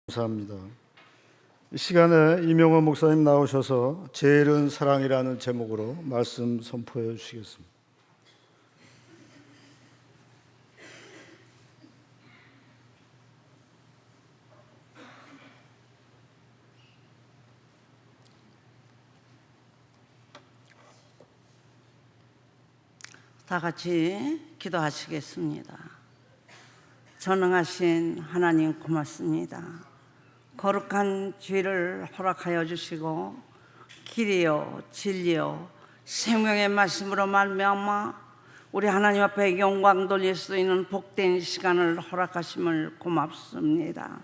감사합니다. 이 시간에 이명원 목사님 나오셔서 제일은 사랑이라는 제목으로 말씀 선포해 주시겠습니다. 다 같이 기도하시겠습니다. 전능하신 하나님 고맙습니다. 거룩한 죄를 허락하여 주시고 길이요 진리요 생명의 말씀으로 말미암아 우리 하나님 앞에 영광 돌릴 수 있는 복된 시간을 허락하심을 고맙습니다.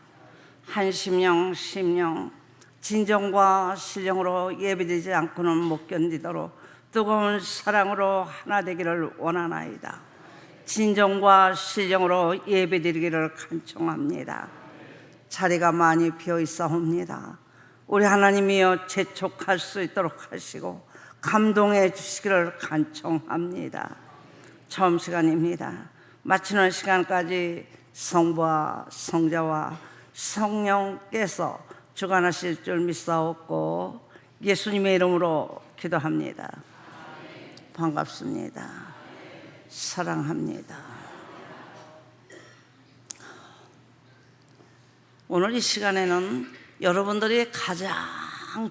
한심령 심령 진정과 신령으로 예배되지 않고는 못 견디도록 뜨거운 사랑으로 하나 되기를 원하나이다. 진정과 신령으로 예배드리기를 간청합니다. 자리가 많이 비어 있사옵니다. 우리 하나님이여 재촉할 수 있도록 하시고 감동해 주시기를 간청합니다. 처음 시간입니다. 마치는 시간까지 성부와 성자와 성령께서 주관하실 줄 믿사옵고 예수님의 이름으로 기도합니다. 반갑습니다. 사랑합니다. 오늘 이 시간에는 여러분들이 가장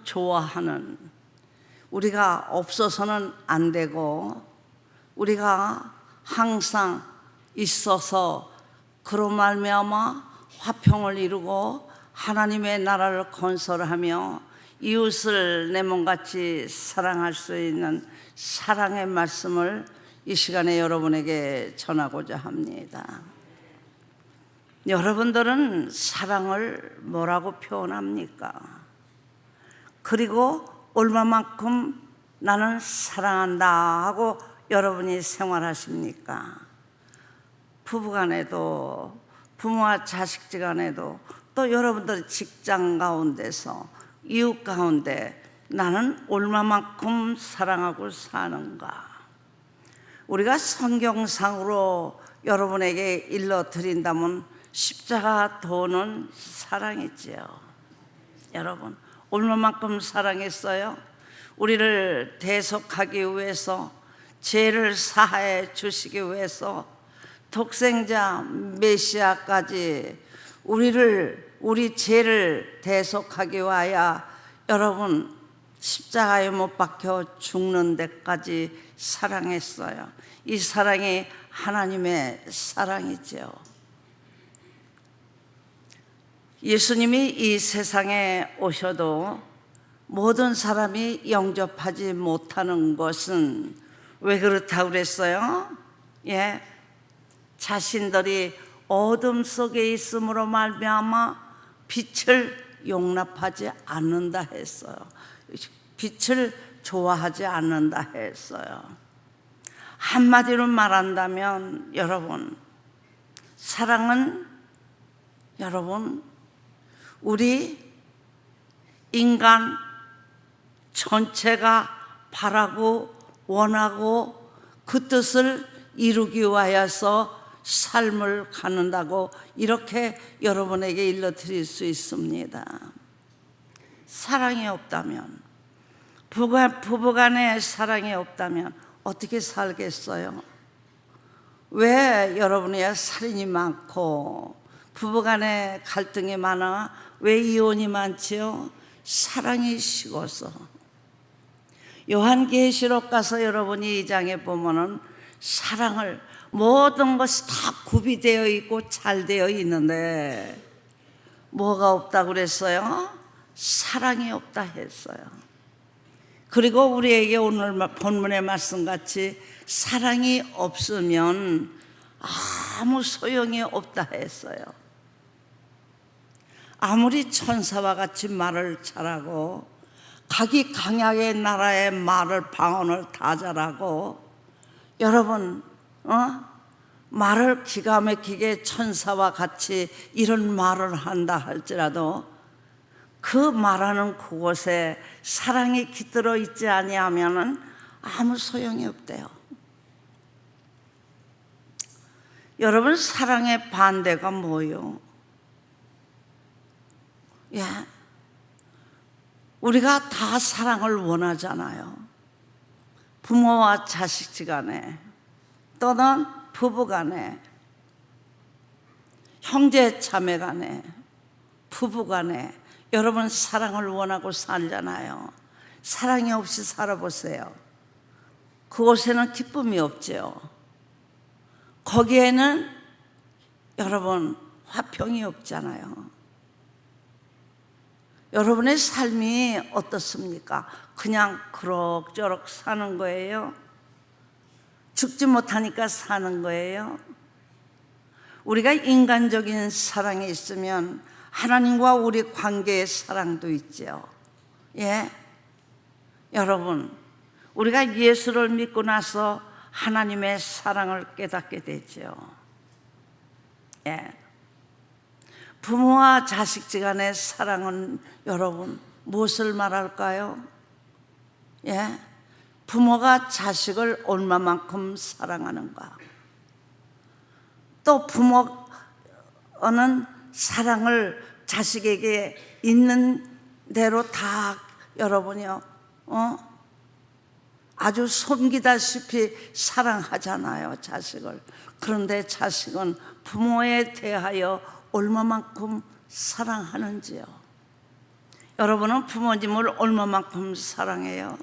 좋아하는, 우리가 없어서는 안 되고 우리가 항상 있어서 그로 말미암아 화평을 이루고 하나님의 나라를 건설하며 이웃을 내 몸같이 사랑할 수 있는 사랑의 말씀을 이 시간에 여러분에게 전하고자 합니다. 여러분들은 사랑을 뭐라고 표현합니까? 그리고 얼마만큼 나는 사랑한다 하고 여러분이 생활하십니까? 부부간에도 부모와 자식지간에도 또 여러분들 직장 가운데서 이웃 가운데 나는 얼마만큼 사랑하고 사는가? 우리가 성경상으로 여러분에게 일러드린다면 십자가 도는 사랑이지요. 여러분 얼마만큼 사랑했어요? 우리를 대속하기 위해서, 죄를 사하해 주시기 위해서 독생자 메시아까지 우리 죄를 대속하기 위하여 여러분 십자가에 못 박혀 죽는 데까지 사랑했어요. 이 사랑이 하나님의 사랑이죠. 예수님이 이 세상에 오셔도 모든 사람이 영접하지 못하는 것은 왜 그렇다고 그랬어요? 자신들이 어둠 속에 있음으로 말미암아 빛을 용납하지 않는다 했어요. 빛을 좋아하지 않는다 했어요. 한마디로 말한다면 여러분, 사랑은 여러분 우리 인간 전체가 바라고 원하고 그 뜻을 이루기 위하여서 삶을 갖는다고 이렇게 여러분에게 일러드릴 수 있습니다. 사랑이 없다면, 부부간에 사랑이 없다면 어떻게 살겠어요? 왜 여러분이 살인이 많고 부부간에 갈등이 많아? 왜 이혼이 많지요? 사랑이 식어서. 요한계시록 가서 여러분이 이 장에 보면은 사랑을, 모든 것이 다 구비되어 있고 잘 되어 있는데 뭐가 없다고 그랬어요? 사랑이 없다 했어요. 그리고 우리에게 오늘 본문의 말씀같이 사랑이 없으면 아무 소용이 없다 했어요. 아무리 천사와 같이 말을 잘하고 각이 강약의 나라의 말을 방언을 다 잘하고 여러분 말을 기가 막히게 천사와 같이 이런 말을 한다 할지라도 그 말하는 그곳에 사랑이 깃들어 있지 아니하면은 아무 소용이 없대요. 여러분, 사랑의 반대가 뭐요? 예. 우리가 다 사랑을 원하잖아요. 부모와 자식 간에 또는 부부 간에 형제 자매 간에 부부 간에 여러분 사랑을 원하고 살잖아요. 사랑이 없이 살아보세요. 그곳에는 기쁨이 없죠. 거기에는 여러분 화평이 없잖아요. 여러분의 삶이 어떻습니까? 그냥 그럭저럭 사는 거예요? 죽지 못하니까 사는 거예요? 우리가 인간적인 사랑이 있으면 하나님과 우리 관계의 사랑도 있죠. 예, 여러분, 우리가 예수를 믿고 나서 하나님의 사랑을 깨닫게 되죠. 예. 부모와 자식 간의 사랑은 여러분 무엇을 말할까요? 예, 부모가 자식을 얼마만큼 사랑하는가. 또 부모는 사랑을 자식에게 있는 대로 다 여러분이요, 아주 섬기다시피 사랑하잖아요, 자식을. 그런데 자식은 부모에 대하여 얼마만큼 사랑하는지요. 여러분은 부모님을 얼마만큼 사랑해요?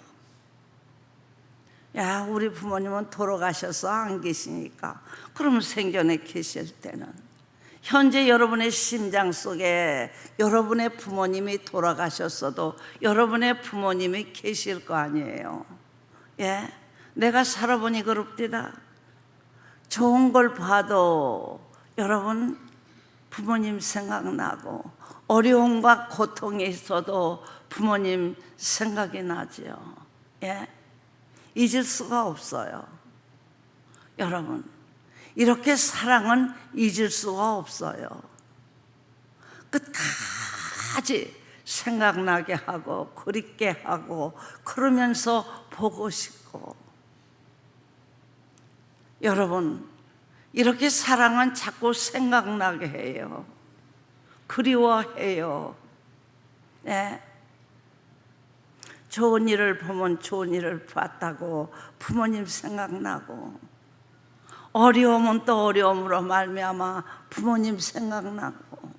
야, 우리 부모님은 돌아가셔서 안 계시니까. 그럼 생전에 계실 때는 현재 여러분의 심장 속에 여러분의 부모님이 돌아가셨어도 여러분의 부모님이 계실 거 아니에요. 예, 내가 살아보니 그럽디다. 좋은 걸 봐도 여러분 부모님 생각나고, 어려움과 고통이 있어도 부모님 생각이 나죠. 예, 잊을 수가 없어요. 여러분, 이렇게 사랑은 잊을 수가 없어요. 끝까지 생각나게 하고 그립게 하고 그러면서 보고 싶고. 여러분, 이렇게 사랑은 자꾸 생각나게 해요. 그리워해요. 네. 좋은 일을 보면 좋은 일을 봤다고 부모님 생각나고, 어려우면 또 어려움으로 말미암아 부모님 생각나고,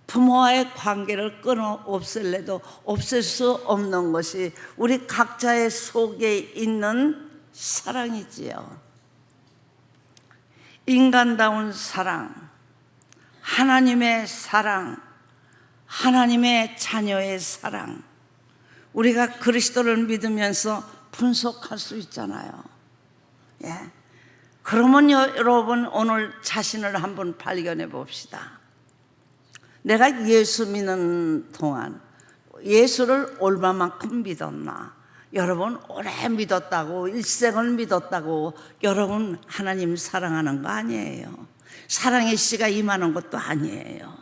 부모와의 관계를 끊어 없앨래도 없앨 수 없는 것이 우리 각자의 속에 있는 사랑이지요. 인간다운 사랑, 하나님의 사랑, 하나님의 자녀의 사랑, 우리가 그리스도를 믿으면서 분석할 수 있잖아요. 예. 그러면 여러분 오늘 자신을 한번 발견해 봅시다. 내가 예수 믿는 동안 예수를 얼마만큼 믿었나? 여러분 오래 믿었다고, 일생을 믿었다고 여러분 하나님 사랑하는 거 아니에요. 사랑의 씨가 임하는 것도 아니에요.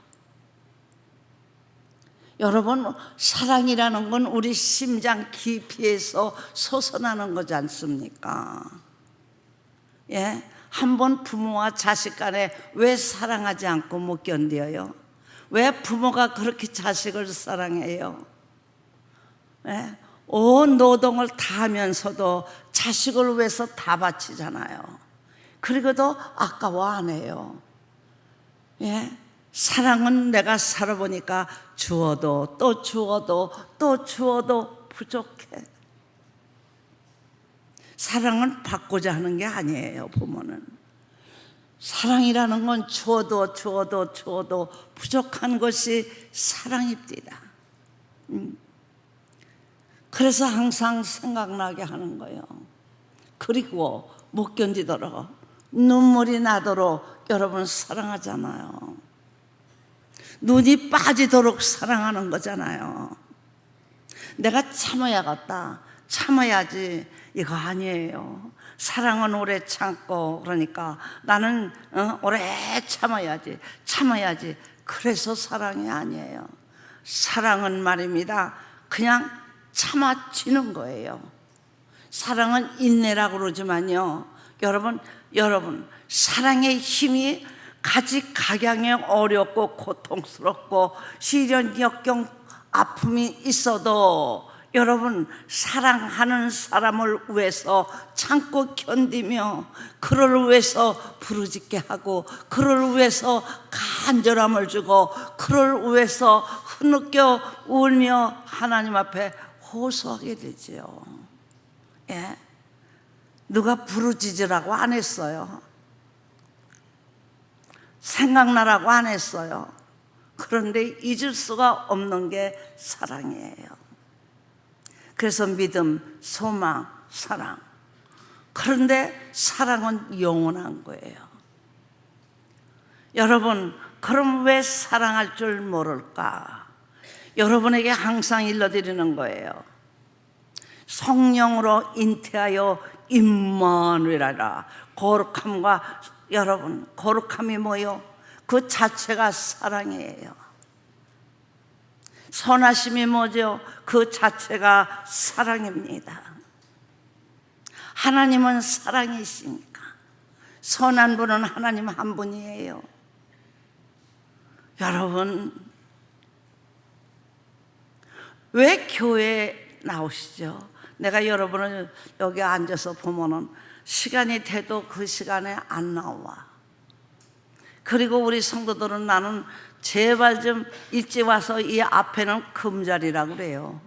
여러분, 사랑이라는 건 우리 심장 깊이에서 솟아나는 거지 않습니까? 예, 한번 부모와 자식 간에 왜 사랑하지 않고 못 견뎌요? 왜 부모가 그렇게 자식을 사랑해요? 예? 온 노동을 다 하면서도 자식을 위해서 다 바치잖아요. 그리고도 아까워 안 해요. 예? 사랑은 내가 살아보니까 주어도 또 주어도 또 주어도 부족해. 사랑은 받고자 하는 게 아니에요, 부모는. 사랑이라는 건 주어도 주어도 주어도 부족한 것이 사랑입니다. 그래서 항상 생각나게 하는 거예요. 그리고 못 견디도록, 눈물이 나도록 여러분 사랑하잖아요. 눈이 빠지도록 사랑하는 거잖아요. 내가 참아야겠다, 참아야지, 이거 아니에요. 사랑은 오래 참고, 그러니까 나는 오래 참아야지. 그래서 사랑이 아니에요. 사랑은 말입니다, 그냥 참아지는 거예요. 사랑은 인내라고 그러지만요, 여러분 사랑의 힘이 가지각양에 어렵고 고통스럽고 시련 역경 아픔이 있어도 여러분 사랑하는 사람을 위해서 참고 견디며 그를 위해서 부르짖게 하고 그를 위해서 간절함을 주고 그를 위해서 흐느껴 울며 하나님 앞에 호소하게 되지요. 예? 누가 부르짖으라고 안 했어요. 생각나라고 안 했어요. 그런데 잊을 수가 없는 게 사랑이에요. 그래서 믿음, 소망, 사랑. 그런데 사랑은 영원한 거예요. 여러분, 그럼 왜 사랑할 줄 모를까? 여러분에게 항상 일러드리는 거예요. 성령으로 잉태하여 임마누엘이라. 거룩함과 여러분, 거룩함이 뭐요? 그 자체가 사랑이에요. 선하심이 뭐죠? 그 자체가 사랑입니다. 하나님은 사랑이시니까 선한 분은 하나님 한 분이에요. 여러분, 왜 교회에 나오시죠? 내가 여러분을 여기 앉아서 보면은 시간이 돼도 그 시간에 안 나와. 그리고 우리 성도들은 나는 제발 좀 일찍 와서 이 앞에는 금자리라고 그래요.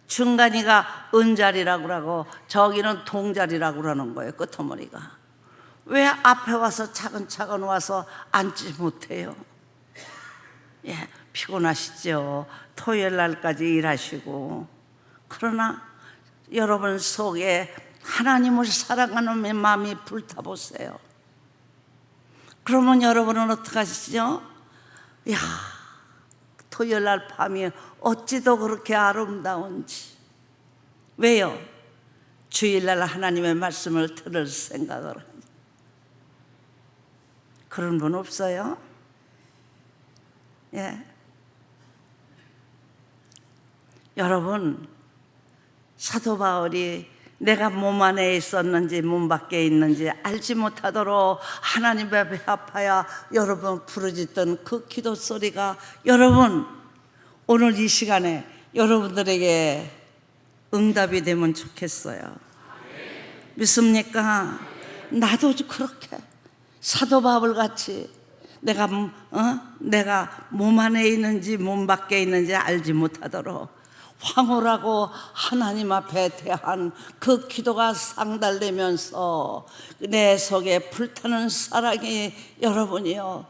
중간이가 은자리라고 그러고 저기는 동자리라고 그러는 거예요. 끄트머리가. 왜 앞에 와서 차근차근 와서 앉지 못해요? 예, 피곤하시죠. 토요일 날까지 일하시고. 그러나 여러분 속에 하나님을 사랑하는 마음이 불타보세요. 그러면 여러분은 어떻게 하시죠? 이야, 토요일 날 밤이 어찌도 그렇게 아름다운지. 왜요? 주일날 하나님의 말씀을 들을 생각을 하니. 그런 분 없어요? 예. 여러분, 사도 바울이 내가 몸 안에 있었는지 몸 밖에 있는지 알지 못하도록 하나님 앞에 아파야 여러분 부르짖던 그 기도 소리가 여러분 오늘 이 시간에 여러분들에게 응답이 되면 좋겠어요. 믿습니까? 나도 그렇게 사도 바울 같이 내가 몸 안에 있는지 몸 밖에 있는지 알지 못하도록 황홀하고 하나님 앞에 대한 그 기도가 상달되면서 내 속에 불타는 사랑이 여러분이요,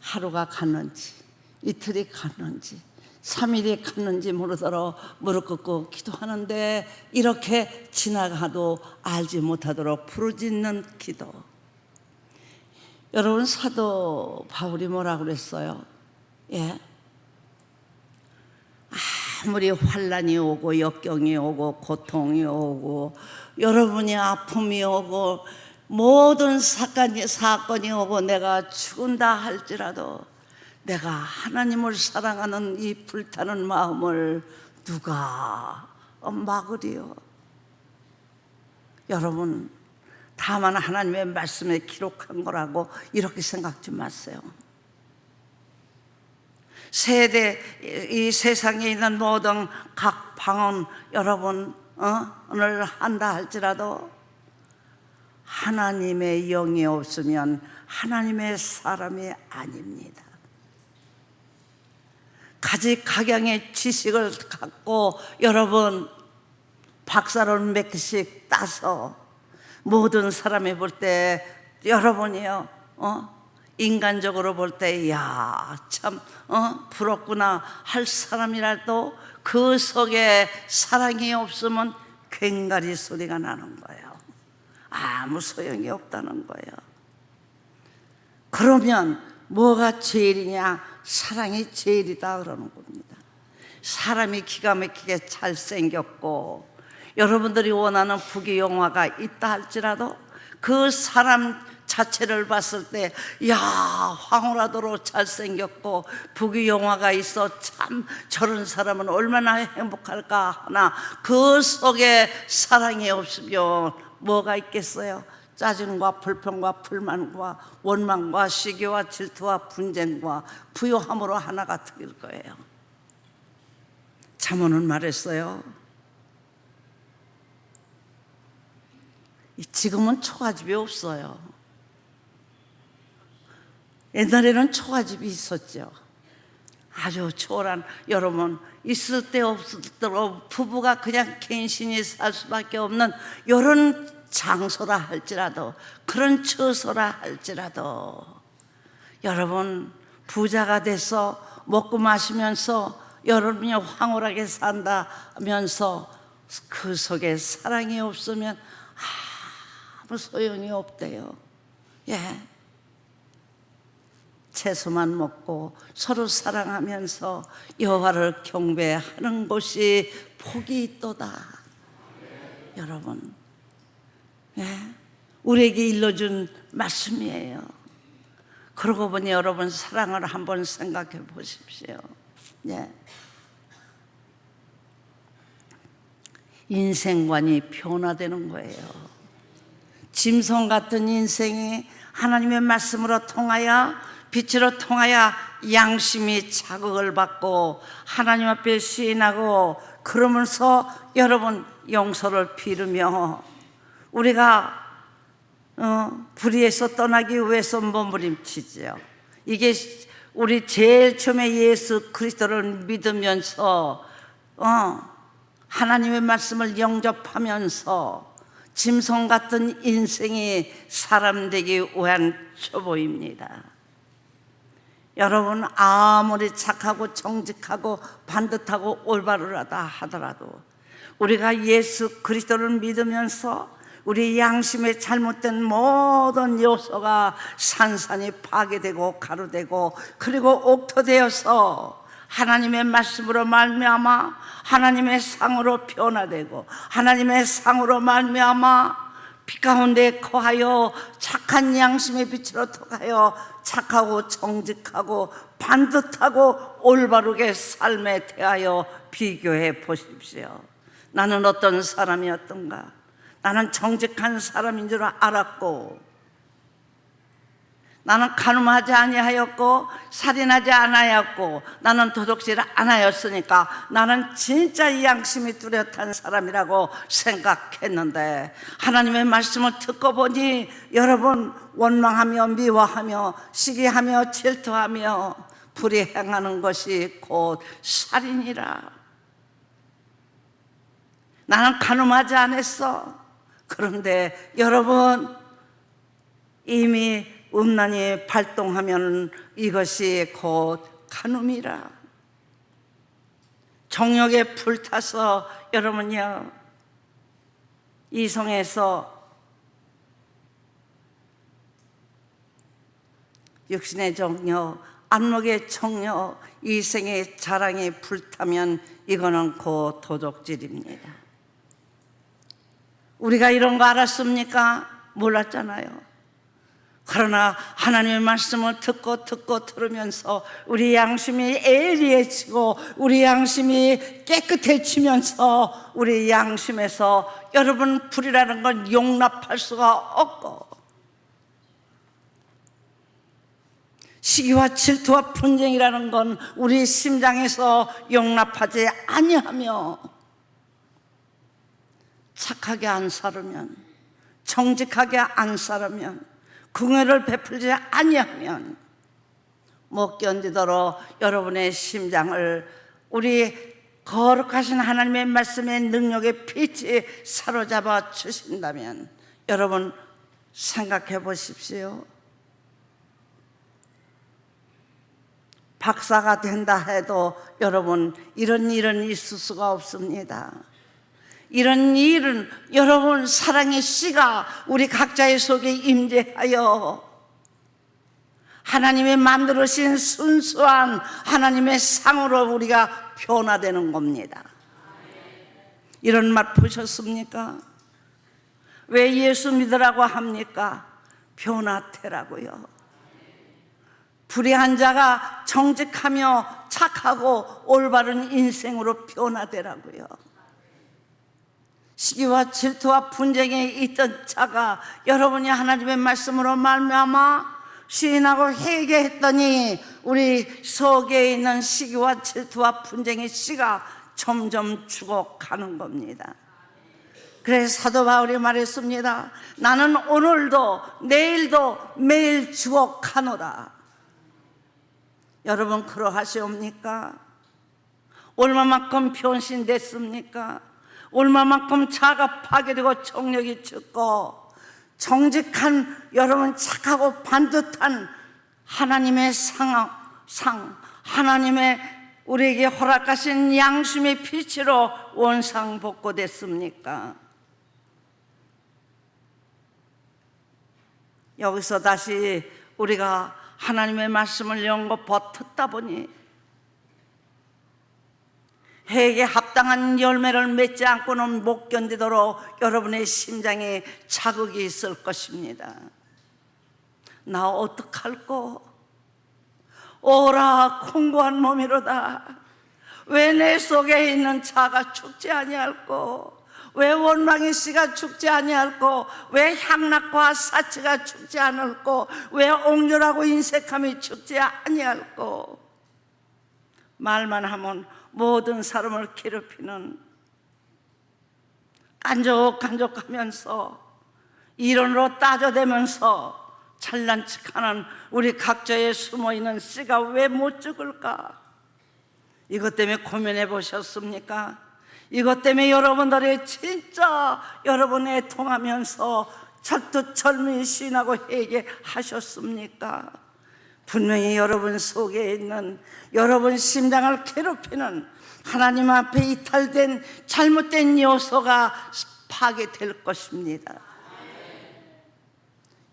하루가 갔는지 이틀이 갔는지 3일이 갔는지 모르도록 무릎 꿇고 기도하는데 이렇게 지나가도 알지 못하도록 부르짖는 기도. 여러분, 사도 바울이 뭐라고 그랬어요? 예. 아무리 환난이 오고 역경이 오고 고통이 오고 여러분이 아픔이 오고 모든 사건이 오고 내가 죽은다 할지라도 내가 하나님을 사랑하는 이 불타는 마음을 누가 막으리요? 여러분, 다만 하나님의 말씀에 기록한 거라고 이렇게 생각지 마세요. 이 세상에 있는 모든 각 방언 여러분 오늘 한다 할지라도 하나님의 영이 없으면 하나님의 사람이 아닙니다. 가지각양의 지식을 갖고 여러분 박사를 몇 개씩 따서 모든 사람이 볼 때 여러분이요 인간적으로 볼 때 야, 참 부럽구나 할 사람이라도 그 속에 사랑이 없으면 괭가리 소리가 나는 거예요. 아무 소용이 없다는 거예요. 그러면 뭐가 제일이냐? 사랑이 제일이다 그러는 겁니다. 사람이 기가 막히게 잘생겼고 여러분들이 원하는 부귀영화가 있다 할지라도 그 사람 자체를 봤을 때 야, 황홀하도록 잘생겼고 부귀영화가 있어 참 저런 사람은 얼마나 행복할까 하나 그 속에 사랑이 없으면 뭐가 있겠어요? 짜증과 불평과 불만과 원망과 시기와 질투와 분쟁과 부요함으로 하나가 되길 거예요. 잠언은 말했어요. 지금은 초가집이 없어요. 옛날에는 초가집이 있었죠. 아주 초월한, 여러분, 있을 때 없을 때로 부부가 그냥 갱신이 살 수밖에 없는 이런 장소라 할지라도, 그런 처소라 할지라도, 여러분 부자가 돼서 먹고 마시면서 여러분이 황홀하게 산다면서 그 속에 사랑이 없으면 아무 소용이 없대요. 예. 채소만 먹고 서로 사랑하면서 여호와를 경배하는 곳이 복이 있도다. 여러분, 예, 우리에게 일러준 말씀이에요. 그러고 보니 여러분 사랑을 한번 생각해 보십시오. 예. 인생관이 변화되는 거예요. 짐승 같은 인생이 하나님의 말씀으로 통하여, 빛으로 통하여 양심이 자극을 받고 하나님 앞에 시인하고, 그러면서 여러분 용서를 빌으며 우리가 불의에서 떠나기 위해서 몸부림치죠. 이게 우리 제일 처음에 예수 그리스도를 믿으면서 하나님의 말씀을 영접하면서 짐승 같은 인생이 사람 되기 위한 초보입니다. 여러분 아무리 착하고 정직하고 반듯하고 올바르다 하더라도 우리가 예수 그리스도를 믿으면서 우리 양심의 잘못된 모든 요소가 산산이 파괴되고 가루되고 그리고 옥토되어서 하나님의 말씀으로 말미암아 하나님의 상으로 변화되고 하나님의 상으로 말미암아 빛 가운데 거하여 착한 양심의 빛으로 통하여 착하고 정직하고 반듯하고 올바르게 삶에 대하여 비교해 보십시오. 나는 어떤 사람이었던가? 나는 정직한 사람인 줄 알았고, 나는 간음하지 아니하였고 살인하지 않았고 나는 도둑질 안 하였으니까 나는 진짜 이 양심이 뚜렷한 사람이라고 생각했는데, 하나님의 말씀을 듣고 보니 여러분 원망하며 미워하며 시기하며 질투하며 불의행하는 것이 곧 살인이라. 나는 간음하지 않았어. 그런데 여러분 이미 음란이 발동하면 이것이 곧 간음이라. 정욕에 불타서 여러분요 이성에서 육신의 정욕, 안목의 정욕, 이생의 자랑에 불타면 이거는 곧 도둑질입니다. 우리가 이런 거 알았습니까? 몰랐잖아요. 그러나 하나님의 말씀을 듣고 들으면서 우리 양심이 예리해지고 우리 양심이 깨끗해지면서 우리 양심에서 여러분 불이라는 건 용납할 수가 없고 시기와 질투와 분쟁이라는 건 우리 심장에서 용납하지 아니하며 착하게 안 살으면, 정직하게 안 살으면, 긍휼을 베풀지 아니하면 못 견디도록 여러분의 심장을 우리 거룩하신 하나님의 말씀의 능력의 빛이 사로잡아 주신다면 여러분 생각해 보십시오. 박사가 된다 해도 여러분 이런 일은 있을 수가 없습니다. 이런 일은 여러분 사랑의 씨가 우리 각자의 속에 임재하여 하나님의 만들으신 순수한 하나님의 상으로 우리가 변화되는 겁니다. 이런 맛 보셨습니까? 왜 예수 믿으라고 합니까? 변화되라고요. 불의한 자가 정직하며 착하고 올바른 인생으로 변화되라고요. 시기와 질투와 분쟁에 있던 자가 여러분이 하나님의 말씀으로 말미암아 시인하고 회개했더니 우리 속에 있는 시기와 질투와 분쟁의 씨가 점점 죽어가는 겁니다. 그래서 사도 바울이 말했습니다. 나는 오늘도 내일도 매일 죽어가노라. 여러분 그러하시옵니까? 얼마만큼 변신됐습니까? 얼마만큼 자가 파괴되고 정력이 죽고 정직한 여러분 착하고 반듯한 하나님의 하나님의 우리에게 허락하신 양심의 빛으로 원상복구됐습니까? 여기서 다시 우리가 하나님의 말씀을 연거푸 듣다 보니 회개에 합당한 열매를 맺지 않고는 못 견디도록 여러분의 심장에 자극이 있을 것입니다. 나 어떡할꼬? 오라 공고한 몸이로다. 왜 내 속에 있는 자가 죽지 아니할꼬? 왜 원망의 씨가 죽지 아니할꼬? 왜 향락과 사치가 죽지 않을꼬? 왜 옹졸하고 인색함이 죽지 아니할꼬? 말만 하면 모든 사람을 괴롭히는 깐족깐족하면서 이론으로 따져대면서 잘난 척하는 우리 각자의 숨어있는 씨가 왜 못 죽을까? 이것 때문에 고민해 보셨습니까? 이것 때문에 여러분들이 진짜 여러분에 통하면서 절투철미 시인하고 회개하셨습니까? 분명히 여러분 속에 있는 여러분 심장을 괴롭히는 하나님 앞에 이탈된 잘못된 요소가 파괴될 것입니다.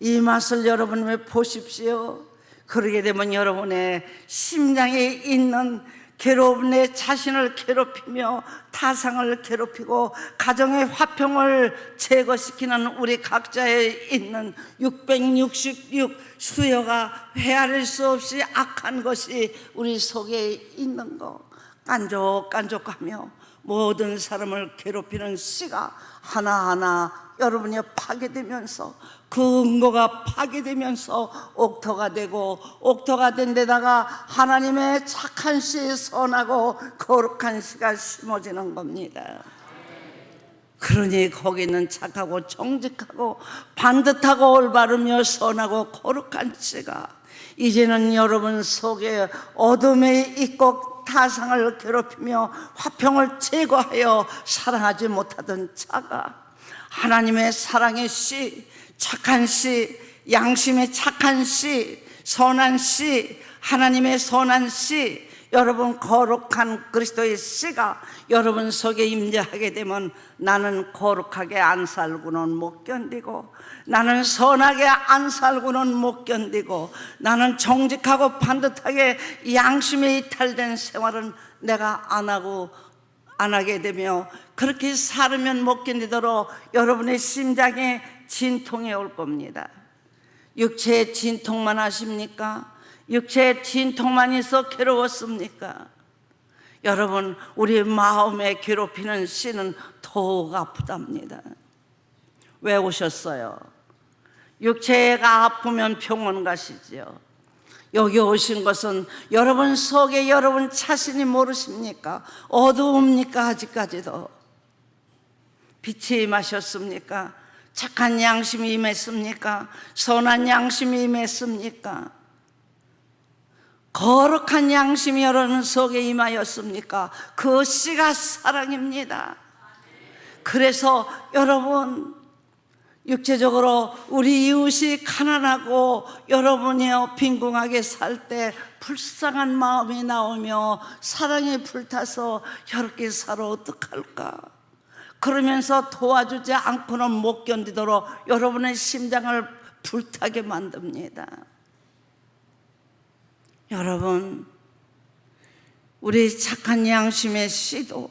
이 맛을 여러분 왜 보십시오. 그러게 되면 여러분의 심장에 있는 괴로움, 내 자신을 괴롭히며 타상을 괴롭히고 가정의 화평을 제거시키는 우리 각자에 있는 666 수요가 헤아릴 수 없이 악한 것이 우리 속에 있는 거, 깐족깐족하며 모든 사람을 괴롭히는 씨가 하나하나 여러분이 파괴되면서 근거가 파괴되면서 옥토가 되고, 옥토가 된 데다가 하나님의 착한 씨, 선하고 거룩한 씨가 심어지는 겁니다. 그러니 거기는 착하고 정직하고 반듯하고 올바르며 선하고 거룩한 씨가 이제는 여러분 속에 어둠에 있고 타상을 괴롭히며 화평을 제거하여 사랑하지 못하던 자가 하나님의 사랑의 씨, 착한 씨, 양심의 착한 씨, 선한 씨, 하나님의 선한 씨, 여러분 거룩한 그리스도의 씨가 여러분 속에 임재하게 되면 나는 거룩하게 안 살고는 못 견디고, 나는 선하게 안 살고는 못 견디고, 나는 정직하고 반듯하게 양심에 이탈된 생활은 내가 안 하게 되며, 그렇게 살으면 못 견디도록 여러분의 심장에 진통이 올 겁니다. 육체의 진통만 하십니까? 육체의 진통만 있어 괴로웠습니까? 여러분, 우리 마음에 괴롭히는 씨는 더욱 아프답니다. 왜 오셨어요? 육체가 아프면 병원 가시죠. 여기 오신 것은 여러분 속에 여러분 자신이 모르십니까? 어두웁니까? 아직까지도 빛이 임하셨습니까? 착한 양심이 임했습니까? 선한 양심이 임했습니까? 거룩한 양심이 여러분 속에 임하였습니까? 그 씨가 사랑입니다. 그래서 여러분 육체적으로 우리 이웃이 가난하고 여러분이 빈궁하게 살 때 불쌍한 마음이 나오며 사랑이 불타서 저렇게 살아 어떡할까? 그러면서 도와주지 않고는 못 견디도록 여러분의 심장을 불타게 만듭니다. 여러분, 우리 착한 양심의 씨도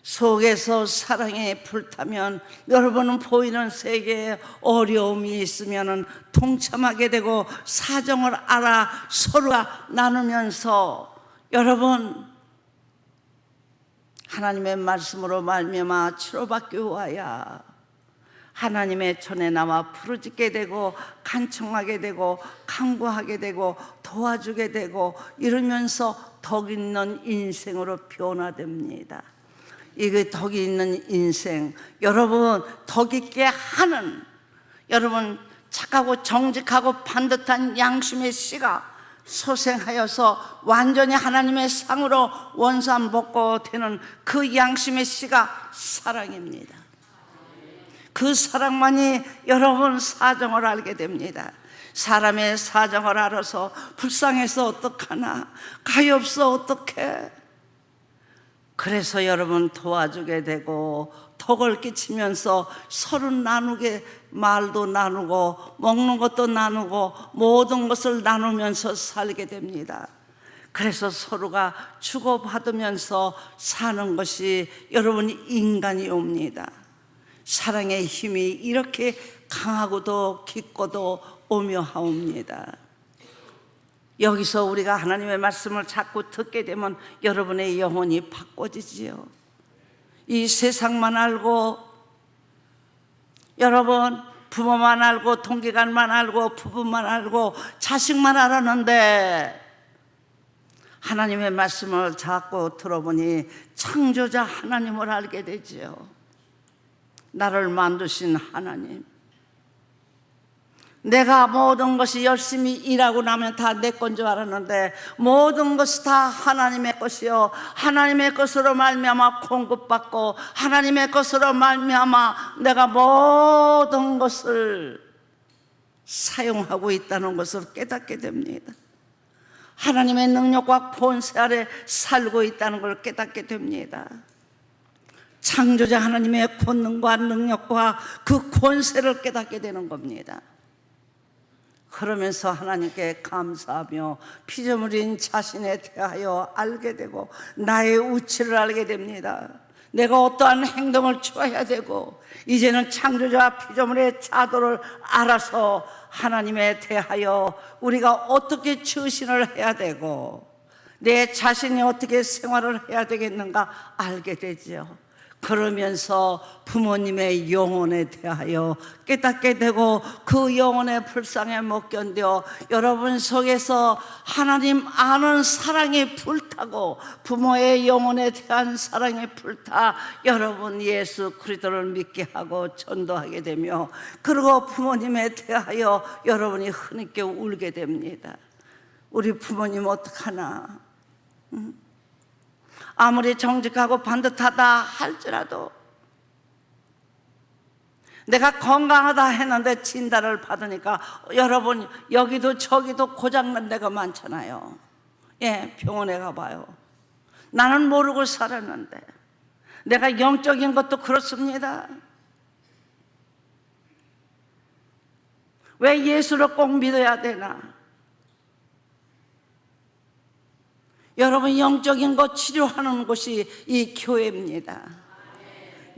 속에서 사랑에 불타면 여러분은 보이는 세계에 어려움이 있으면 동참하게 되고 사정을 알아 서로가 나누면서 여러분 하나님의 말씀으로 말미암아 치료받기 위하여 하나님의 전에 나와 부르짖게 되고 간청하게 되고 간구하게 되고 도와주게 되고 이러면서 덕 있는 인생으로 변화됩니다. 이게 덕이 있는 인생, 여러분 덕 있게 하는, 여러분 착하고 정직하고 반듯한 양심의 씨가 소생하여서 완전히 하나님의 상으로 원산복고 되는 그 양심의 씨가 사랑입니다. 그 사랑만이 여러분 사정을 알게 됩니다. 사람의 사정을 알아서 불쌍해서 어떡하나, 가엾어 어떡해. 그래서 여러분 도와주게 되고 덕을 끼치면서 서로 나누게, 말도 나누고 먹는 것도 나누고 모든 것을 나누면서 살게 됩니다. 그래서 서로가 주고받으면서 사는 것이 여러분 인간이 옵니다. 사랑의 힘이 이렇게 강하고도 깊고도 오묘하옵니다. 여기서 우리가 하나님의 말씀을 자꾸 듣게 되면 여러분의 영혼이 바꿔지지요. 이 세상만 알고, 여러분 부모만 알고 동기간만 알고 부부만 알고 자식만 알았는데 하나님의 말씀을 자꾸 들어보니 창조자 하나님을 알게 되지요. 나를 만드신 하나님, 내가 모든 것이 열심히 일하고 나면 다 내 건 줄 알았는데 모든 것이 다 하나님의 것이요, 하나님의 것으로 말미암아 공급받고 하나님의 것으로 말미암아 내가 모든 것을 사용하고 있다는 것을 깨닫게 됩니다. 하나님의 능력과 권세 아래 살고 있다는 걸 깨닫게 됩니다. 창조자 하나님의 권능과 능력과 그 권세를 깨닫게 되는 겁니다. 그러면서 하나님께 감사하며 피조물인 자신에 대하여 알게 되고 나의 우치를 알게 됩니다. 내가 어떠한 행동을 취해야 되고 이제는 창조자 피조물의 자도를 알아서 하나님에 대하여 우리가 어떻게 처신을 해야 되고 내 자신이 어떻게 생활을 해야 되겠는가 알게 되지요. 그러면서 부모님의 영혼에 대하여 깨닫게 되고 그 영혼의 불쌍에 못 견뎌 여러분 속에서 하나님 아는 사랑이 불타고 부모의 영혼에 대한 사랑이 불타 여러분 예수 그리스도를 믿게 하고 전도하게 되며 그리고 부모님에 대하여 여러분이 흐느껴 울게 됩니다. 우리 부모님 어떡하나, 아무리 정직하고 반듯하다 할지라도 내가 건강하다 했는데 진단을 받으니까 여러분 여기도 저기도 고장난 데가 많잖아요. 예, 병원에 가봐요. 나는 모르고 살았는데 내가 영적인 것도 그렇습니다. 왜 예수를 꼭 믿어야 되나? 여러분 영적인 것 치료하는 곳이 이 교회입니다.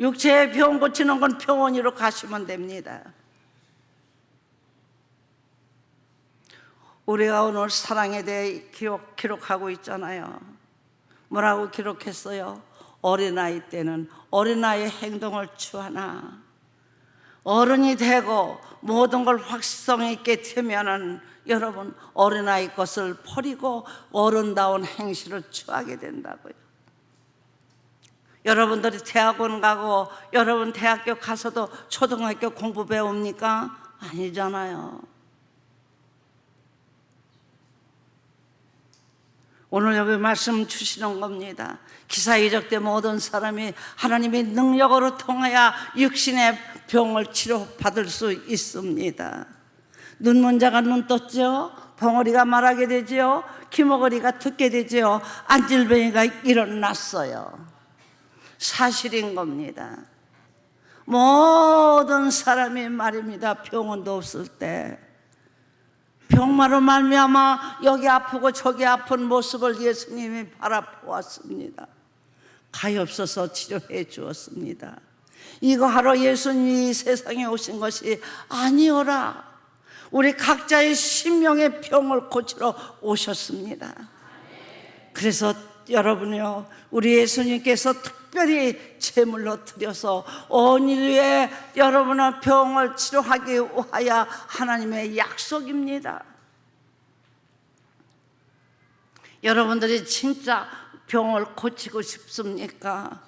육체의 병 고치는 건 병원으로 가시면 됩니다. 우리가 오늘 사랑에 대해 기록하고 있잖아요. 뭐라고 기록했어요? 어린아이 때는 어린아이의 행동을 취하나 어른이 되고 모든 걸 확실성 있게 되면은 여러분 어린아이 것을 버리고 어른다운 행실을 취하게 된다고요. 여러분들이 대학원 가고 여러분 대학교 가서도 초등학교 공부 배웁니까? 아니잖아요. 오늘 여기 말씀 주시는 겁니다. 기사이적 때 모든 사람이 하나님의 능력으로 통하여 육신의 병을 치료받을 수 있습니다. 눈먼 자가 눈 떴죠. 벙어리가 말하게 되죠. 귀머거리가 듣게 되죠. 안질병이가 일어났어요. 사실인 겁니다. 모든 사람이 말입니다. 병원도 없을 때 병마로 말미암아 여기 아프고 저기 아픈 모습을 예수님이 바라보았습니다. 가엾어서 치료해 주었습니다. 이거 하러 예수님이 이 세상에 오신 것이 아니오라. 우리 각자의 심령의 병을 고치러 오셨습니다. 그래서 여러분요, 우리 예수님께서 특별히 제물로 드려서 온 인류에 여러분의 병을 치료하기 위하여 하나님의 약속입니다. 여러분들이 진짜 병을 고치고 싶습니까?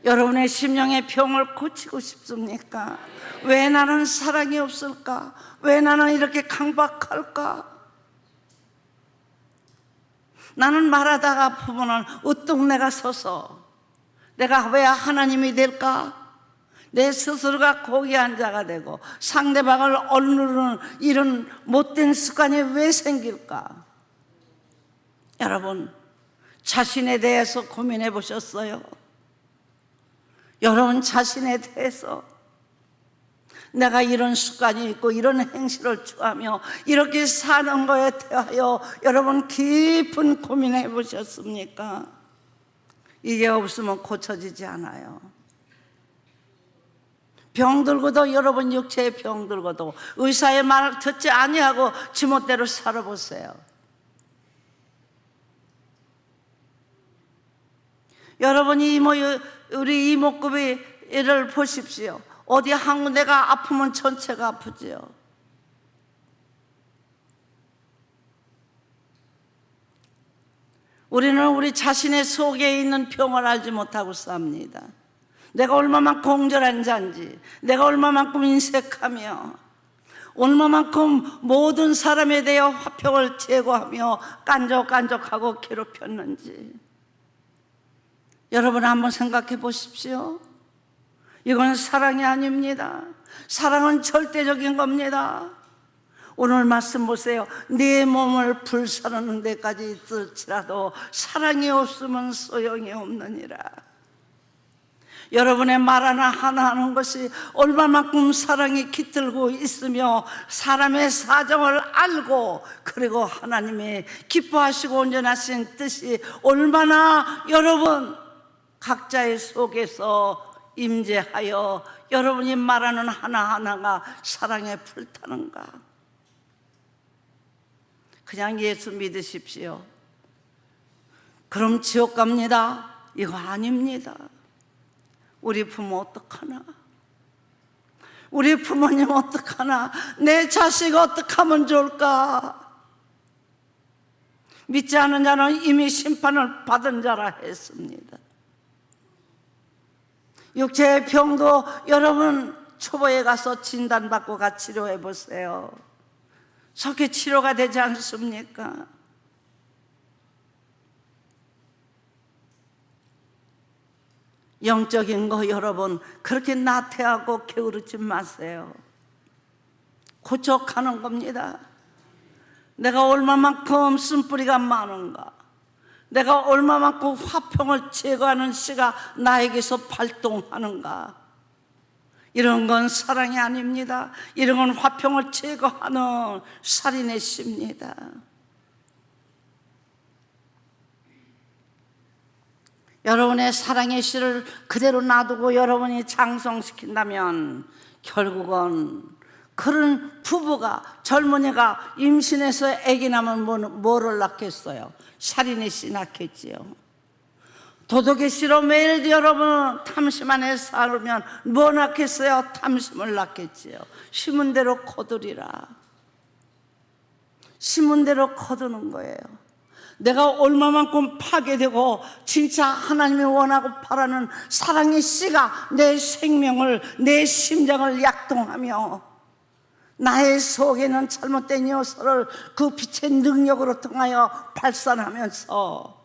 여러분의 심령의 병을 고치고 싶습니까? 왜 나는 사랑이 없을까? 왜 나는 이렇게 강박할까? 나는 말하다가 보면은 으뜩 내가 서서 내가 왜 하나님이 될까? 내 스스로가 고귀한 자가 되고 상대방을 억누르는 이런 못된 습관이 왜 생길까? 여러분, 자신에 대해서 고민해 보셨어요? 여러분 자신에 대해서 내가 이런 습관이 있고 이런 행실을 취하며 이렇게 사는 거에 대하여 여러분 깊은 고민해 보셨습니까? 이게 없으면 고쳐지지 않아요. 병들고도 여러분 육체의 병들고도 의사의 말을 듣지 아니하고 지멋대로 살아보세요. 여러분이 우리 이목구비를 보십시오. 어디 한 군데가 아프면 전체가 아프지요. 우리는 우리 자신의 속에 있는 병을 알지 못하고 삽니다. 내가 얼마만큼 공절한 자인지, 내가 얼마만큼 인색하며 얼마만큼 모든 사람에 대해 화평을 제거하며 깐족깐족하고 괴롭혔는지 여러분 한번 생각해 보십시오. 이건 사랑이 아닙니다. 사랑은 절대적인 겁니다. 오늘 말씀 보세요. 내 몸을 불사르는 데까지 있을지라도 사랑이 없으면 소용이 없느니라. 여러분의 말 하나 하는 것이 얼마만큼 사랑이 깃들고 있으며 사람의 사정을 알고 그리고 하나님의 기뻐하시고 온전하신 뜻이 얼마나 여러분 각자의 속에서 임재하여 여러분이 말하는 하나하나가 사랑에 불타는가? 그냥 예수 믿으십시오. 그럼 지옥 갑니다. 이거 아닙니다. 우리 부모 어떡하나? 우리 부모님 어떡하나? 내 자식 어떡하면 좋을까? 믿지 않은 자는 이미 심판을 받은 자라 했습니다. 육체의 병도 여러분 초보에 가서 진단받고 같이 치료해 보세요. 저게 치료가 되지 않습니까? 영적인 거 여러분 그렇게 나태하고 게으르지 마세요. 고쳐가는 겁니다. 내가 얼마만큼 쓴뿌리가 많은가, 내가 얼마만큼 화평을 제거하는 씨가 나에게서 발동하는가, 이런 건 사랑이 아닙니다. 이런 건 화평을 제거하는 살인의 씨입니다. 여러분의 사랑의 씨를 그대로 놔두고 여러분이 장성시킨다면 결국은 그런 부부가, 젊은이가 임신해서 아기 낳으면 뭐를 낳겠어요? 살인의 씨 낳겠지요. 도덕의 씨로 매일 여러분 탐심 안에 살면 뭐 낳겠어요? 탐심을 낳겠지요. 심은 대로 거두리라. 심은 대로 거두는 거예요. 내가 얼마만큼 파괴되고 진짜 하나님이 원하고 바라는 사랑의 씨가 내 생명을, 내 심장을 약동하며 나의 속에는 잘못된 요소를 그 빛의 능력으로 통하여 발산하면서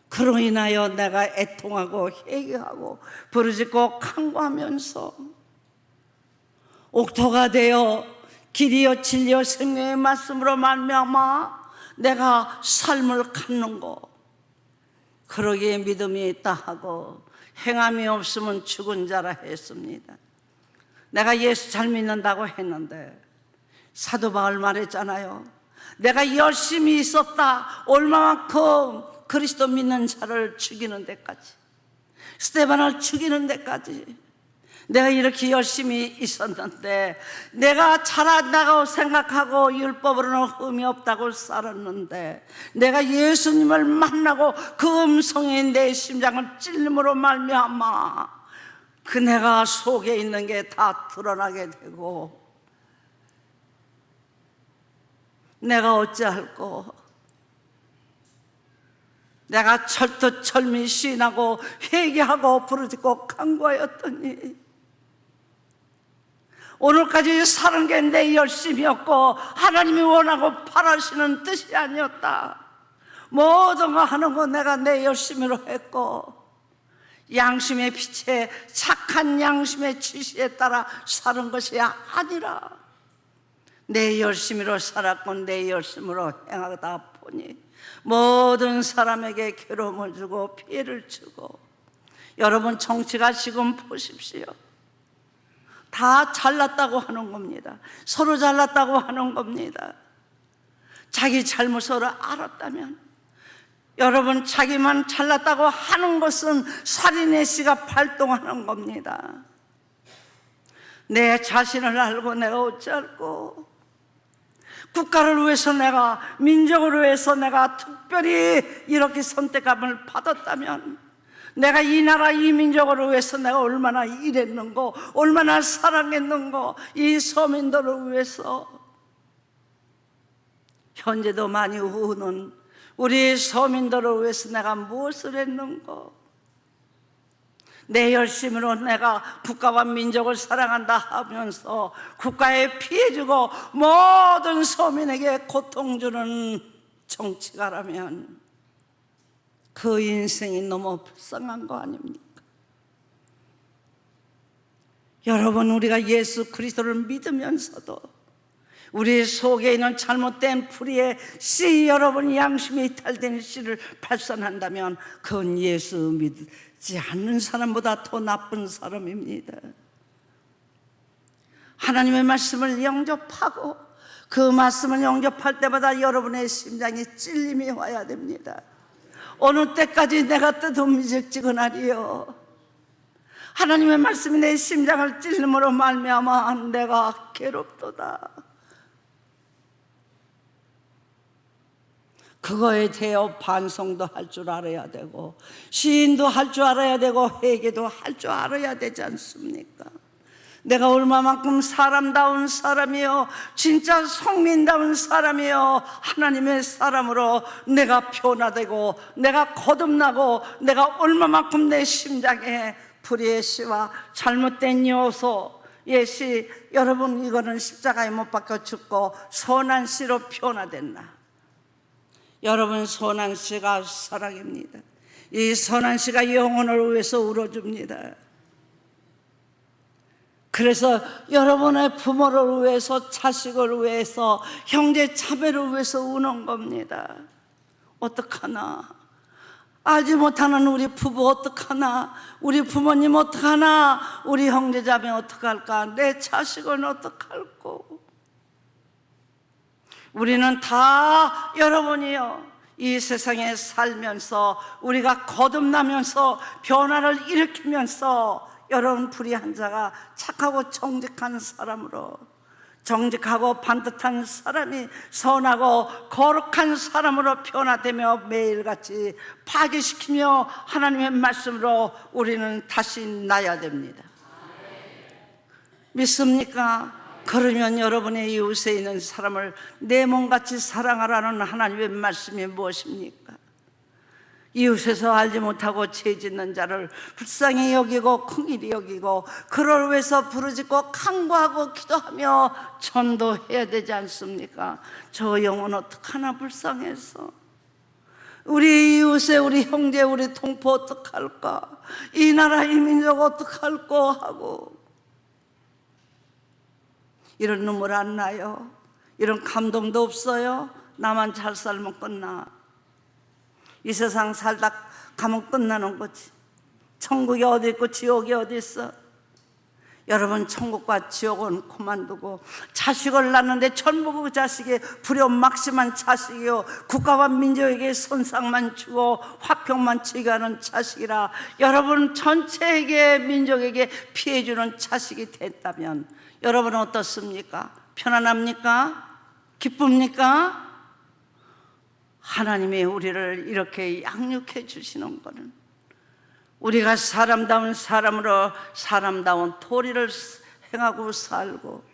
그로 인하여 내가 애통하고 회개하고 부르짖고 간구하면서 옥토가 되어 길이요 진리요 생명의 말씀으로 말미암아 내가 삶을 갖는 거, 그러기에 믿음이 있다 하고 행함이 없으면 죽은 자라 했습니다. 내가 예수 잘 믿는다고 했는데 사도 바울 말했잖아요. 내가 열심히 있었다. 얼마만큼 그리스도 믿는 자를 죽이는 데까지, 스데반을 죽이는 데까지 내가 이렇게 열심히 있었는데, 내가 잘한다고 생각하고 율법으로는 흠이 없다고 살았는데, 내가 예수님을 만나고 그 음성이 내 심장을 찔림으로 말미암아 그 내가 속에 있는 게 다 드러나게 되고, 내가 어찌할꼬? 내가 철두철미 시인하고 회개하고 부르짖고 간구하였더니 오늘까지 사는 게 내 열심이었고 하나님이 원하고 바라시는 뜻이 아니었다. 모든 거 하는 거 내가 내 열심으로 했고, 양심의 빛에 착한 양심의 지시에 따라 사는 것이 아니라 내 열심으로 살았고 내 열심으로 행하다 보니 모든 사람에게 괴로움을 주고 피해를 주고, 여러분 정치가 지금 보십시오. 다 잘났다고 하는 겁니다. 서로 잘났다고 하는 겁니다. 자기 잘못을 알았다면, 여러분 자기만 잘났다고 하는 것은 살인의 씨가 발동하는 겁니다. 내 자신을 알고 내가 어찌할꼬? 국가를 위해서 내가, 민족을 위해서 내가 특별히 이렇게 선택감을 받았다면, 내가 이 나라 이 민족을 위해서 내가 얼마나 일했는고, 얼마나 사랑했는고, 이 서민들을 위해서. 현재도 많이 우는 우리 서민들을 위해서 내가 무엇을 했는고, 내 열심으로 내가 국가와 민족을 사랑한다 하면서 국가에 피해주고 모든 서민에게 고통 주는 정치가라면 그 인생이 너무 불쌍한 거 아닙니까? 여러분, 우리가 예수 그리스도를 믿으면서도 우리 속에 있는 잘못된 불의의 씨, 여러분 양심이 이탈된 씨를 발산한다면 그건 예수 믿지 않는 사람보다 더 나쁜 사람입니다. 하나님의 말씀을 영접하고 그 말씀을 영접할 때마다 여러분의 심장에 찔림이 와야 됩니다. 어느 때까지 내가 뜨듬미직지근하리요? 하나님의 말씀이 내 심장을 찔림으로 말미암아 내가 괴롭도다. 그거에 대해 반성도 할 줄 알아야 되고, 시인도 할 줄 알아야 되고, 회개도 할 줄 알아야 되지 않습니까? 내가 얼마만큼 사람다운 사람이요, 진짜 성민다운 사람이요, 하나님의 사람으로 내가 변화되고 내가 거듭나고, 내가 얼마만큼 내 심장에 불의의 씨와 잘못된 요소, 예시, 여러분 이거는 십자가에 못 박혀 죽고 선한 씨로 변화됐나? 여러분, 선한 씨가 사랑입니다. 이 선한 씨가 영혼을 위해서 울어줍니다. 그래서 여러분의 부모를 위해서, 자식을 위해서, 형제 자매를 위해서 우는 겁니다. 어떡하나? 알지 못하는 우리 부부 어떡하나? 우리 부모님 어떡하나? 우리 형제 자매 어떡할까? 내 자식은 어떡할꼬? 우리는 다, 여러분이요, 이 세상에 살면서 우리가 거듭나면서 변화를 일으키면서 여러분 불의한 자가 착하고 정직한 사람으로, 정직하고 반듯한 사람이 선하고 거룩한 사람으로 변화되며 매일같이 파괴시키며 하나님의 말씀으로 우리는 다시 나야 됩니다. 믿습니까? 그러면 여러분의 이웃에 있는 사람을 내 몸같이 사랑하라는 하나님의 말씀이 무엇입니까? 이웃에서 알지 못하고 죄 짓는 자를 불쌍히 여기고 긍휼히 여기고 그를 위해서 부르짖고 간구하고 기도하며 전도해야 되지 않습니까? 저 영혼 어떡하나 불쌍해서, 우리 이웃에 우리 형제 우리 동포 어떡할까? 이 나라 이 민족 어떡할까 하고 이런 눈물 안 나요? 이런 감동도 없어요? 나만 잘 살면 끝나. 이 세상 살다 가면 끝나는 거지. 천국이 어디 있고 지옥이 어디 있어? 여러분, 천국과 지옥은 그만두고 자식을 낳는데 전부 그 자식이 불효막심한 자식이요, 국가와 민족에게 손상만 주고 화평만 치게 하는 자식이라 여러분 전체에게, 민족에게 피해 주는 자식이 됐다면 여러분은 어떻습니까? 편안합니까? 기쁩니까? 하나님이 우리를 이렇게 양육해 주시는 것은 우리가 사람다운 사람으로 사람다운 도리를 행하고 살고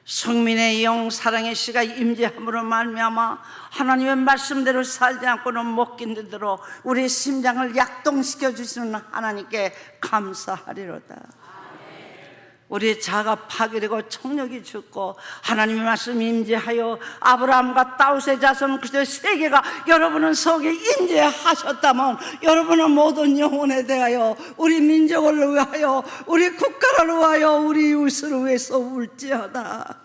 성민의 영 사랑의 씨가 임재함으로 말미암아 하나님의 말씀대로 살지 않고는 못 견디는 대로 우리 심장을 약동시켜 주시는 하나님께 감사하리로다. 우리 자가 파괴되고 청력이 죽고 하나님의 말씀이 임재하여 아브라함과 다윗의 자손 그리스도의 세계가 여러분은 속에 임재하셨다면 여러분은 모든 영혼에 대하여, 우리 민족을 위하여, 우리 국가를 위하여, 우리 이웃을 위해서 울지어다.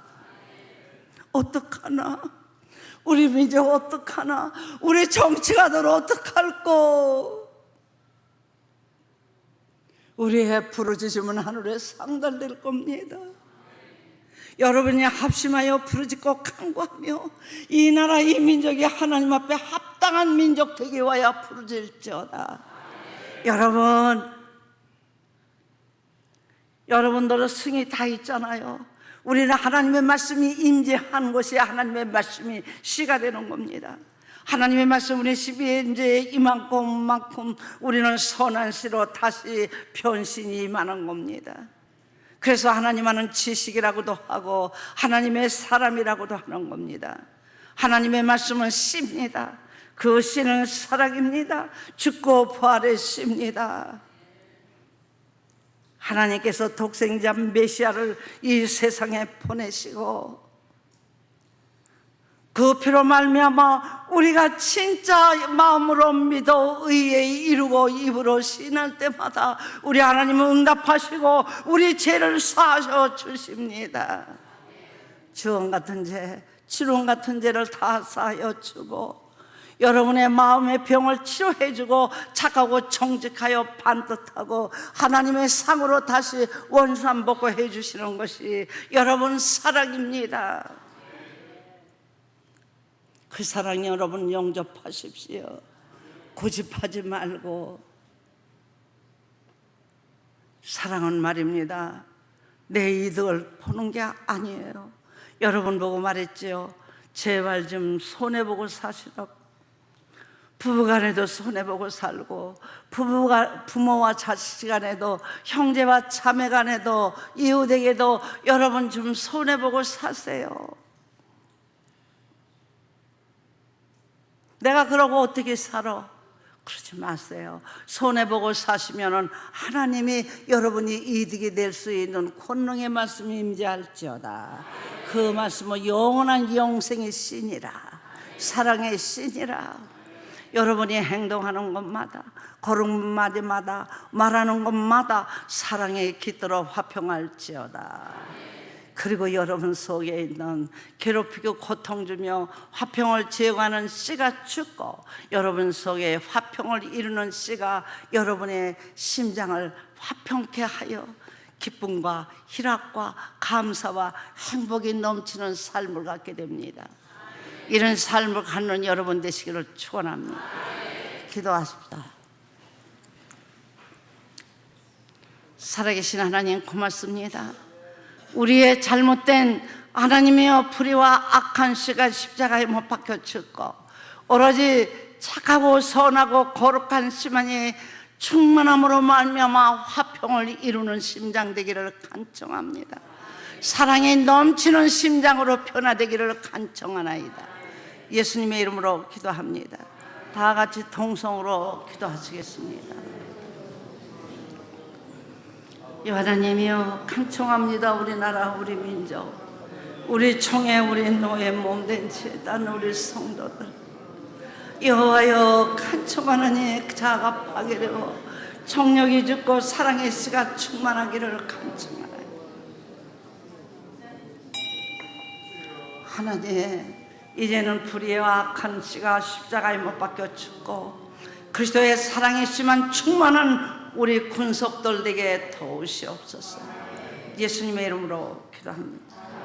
어떡하나? 우리 민족 어떡하나? 우리 정치가들 어떡할꼬? 우리의 부르짖음은 하늘에 상달될 겁니다. 여러분이 합심하여 부르짖고 간구하며 이 나라 이 민족이 하나님 앞에 합당한 민족 되기 위하여 부르짖을지어다. 여러분들의 승이 다 있잖아요. 우리는 하나님의 말씀이 임재한 것이 하나님의 말씀이 시가 되는 겁니다. 하나님의 말씀 우리 이제 이만큼만큼 우리는 선한 씨로 다시 변신이 임하는 겁니다. 그래서 하나님 하는 지식이라고도 하고 하나님의 사람이라고도 하는 겁니다. 하나님의 말씀은 씨입니다. 그 씨는 사랑입니다. 죽고 부활의 씨입니다. 하나님께서 독생자 메시아를 이 세상에 보내시고 그 피로 말미암아 우리가 진짜 마음으로 믿어 의에 이루고 입으로 신할 때마다 우리 하나님은 응답하시고 우리 죄를 사하셔 주십니다. 주원 같은 죄, 치룡 같은 죄를 다 사하여 주고 여러분의 마음의 병을 치료해 주고 착하고 정직하여 반듯하고 하나님의 상으로 다시 원산복구해 주시는 것이 여러분 사랑입니다. 그 사랑 여러분 영접하십시오. 고집하지 말고. 사랑은 말입니다, 내 이득을 보는 게 아니에요. 여러분 보고 말했지요. 제발 좀 손해보고 사시라고. 부부간에도 손해보고 살고 부모와 자식간에도 형제와 자매간에도 이웃에게도 여러분 좀 손해보고 사세요. 내가 그러고 어떻게 살아? 그러지 마세요. 손해보고 사시면은 하나님이 여러분이 이득이 될 수 있는 권능의 말씀이 임재할지어다. 그 말씀은 영원한 영생의 신이라, 사랑의 신이라. 여러분이 행동하는 것마다, 걸음 마디마다, 말하는 것마다 사랑에 깃들어 화평할지어다. 그리고 여러분 속에 있는 괴롭히고 고통 주며 화평을 제거하는 씨가 죽고 여러분 속에 화평을 이루는 씨가 여러분의 심장을 화평케 하여 기쁨과 희락과 감사와 행복이 넘치는 삶을 갖게 됩니다. 이런 삶을 갖는 여러분 되시기를 축원합니다. 기도하십시다. 살아계신 하나님 고맙습니다. 우리의 잘못된 하나님의 불의와 악한 씨가 십자가에 못 박혀 죽고 오로지 착하고 선하고 거룩한 씨만이 충만함으로 말미암아 화평을 이루는 심장 되기를 간청합니다. 사랑이 넘치는 심장으로 변화되기를 간청하나이다. 예수님의 이름으로 기도합니다. 다 같이 통성으로 기도하시겠습니다. 하나님이여 간청합니다. 우리나라 우리 민족, 우리 총회, 우리 노예 몸된 제단 우리 성도들 여호와여 간청하느니 자아가 파괴되고 정력이 죽고 사랑의 씨가 충만하기를 간청하나니 하나님 이제는 불의와 악한 씨가 십자가에 못 박혀 죽고 그리스도의 사랑의 씨만 충만한 우리 군속들 되게 도우시옵소서. 예수님의 이름으로 기도합니다.